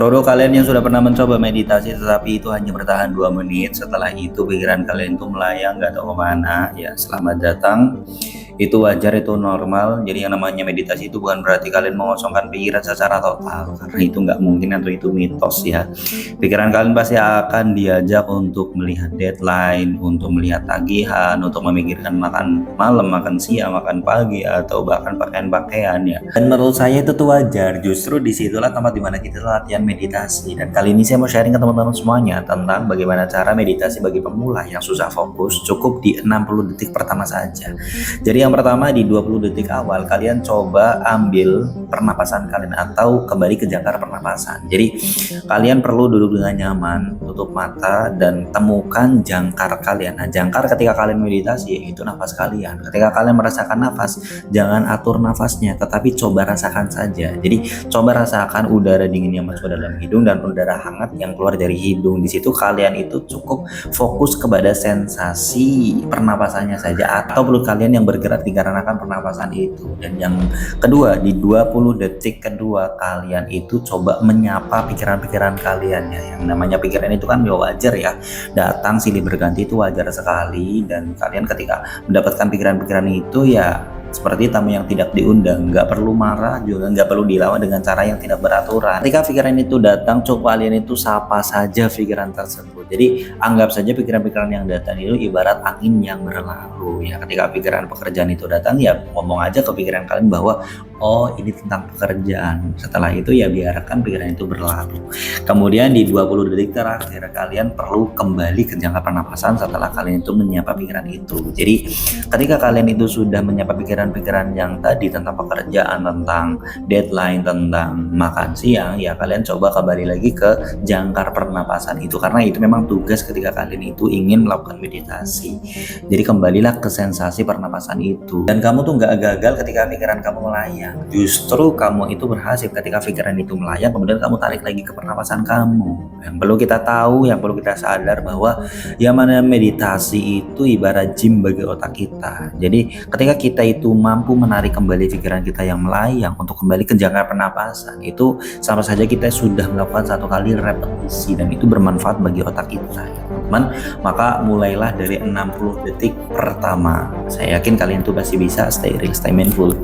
Untuk kalian yang sudah pernah mencoba meditasi tetapi itu hanya bertahan 2 menit, setelah itu pikiran kalian itu melayang nggak tahu kemana, ya selamat datang. Itu wajar, itu normal. Jadi yang namanya meditasi itu bukan berarti kalian mengosongkan pikiran secara total, karena itu nggak mungkin atau itu mitos ya. Pikiran kalian pasti akan diajak untuk melihat deadline, untuk melihat tagihan, untuk memikirkan makan malam, makan siang, makan pagi, atau bahkan pakaian-pakaian ya. Dan menurut saya itu tuh wajar, justru disitulah tempat dimana kita latihan meditasi. Dan kali ini saya mau sharing ke teman-teman semuanya tentang bagaimana cara meditasi bagi pemula yang susah fokus, cukup di 60 detik pertama saja. Jadi yang pertama di 20 detik awal kalian coba ambil pernapasan kalian atau kembali ke jangkar pernapasan. Jadi kalian perlu duduk dengan nyaman, tutup mata dan temukan jangkar kalian. Nah, jangkar ketika kalian meditasi itu nafas kalian. Ketika kalian merasakan nafas, jangan atur nafasnya, tetapi coba rasakan saja. Jadi coba rasakan udara dingin yang masuk ke dalam hidung dan udara hangat yang keluar dari hidung. Di situ kalian itu cukup fokus kepada sensasi pernapasannya saja, atau perut kalian yang bergerak dikarenakan pernapasan itu. Dan yang kedua, di 20 detik kedua kalian itu coba menyapa pikiran-pikiran kalian ya. Yang namanya pikiran itu kan wajar ya, datang silih berganti itu wajar sekali. Dan kalian ketika mendapatkan pikiran-pikiran itu ya seperti tamu yang tidak diundang, nggak perlu marah, juga nggak perlu dilawan dengan cara yang tidak beraturan. Ketika pikiran itu datang, coba kalian itu sapa saja pikiran tersebut. Jadi anggap saja pikiran-pikiran yang datang itu ibarat angin yang berlalu ya. Ketika pikiran pekerjaan itu datang, ya ngomong aja ke pikiran kalian bahwa oh ini tentang pekerjaan. Setelah itu ya biarkan pikiran itu berlalu. Kemudian di 20 detik terakhir kalian perlu kembali ke jangka pernapasan setelah kalian itu menyapa pikiran itu. Jadi ketika kalian itu sudah menyapa pikiran-pikiran yang tadi tentang pekerjaan, tentang deadline, tentang makan siang, ya kalian coba kembali lagi ke jangkar pernapasan itu, karena itu memang tugas ketika kalian itu ingin melakukan meditasi. Jadi kembalilah ke sensasi pernapasan itu, dan kamu tuh nggak gagal ketika pikiran kamu melayang. Justru kamu itu berhasil ketika pikiran itu melayang, kemudian kamu tarik lagi ke pernapasan kamu. Yang perlu kita tahu, yang perlu kita sadar bahwa yang mana meditasi itu ibarat gym bagi otak kita. Jadi ketika kita itu mampu menarik kembali pikiran kita yang melayang untuk kembali ke jangkar pernapasan, itu sama saja kita sudah melakukan satu kali repetisi, dan itu bermanfaat bagi otak kita ya teman. Maka mulailah dari 60 detik pertama. Saya yakin kalian tuh pasti bisa. Stay real, stay mindful.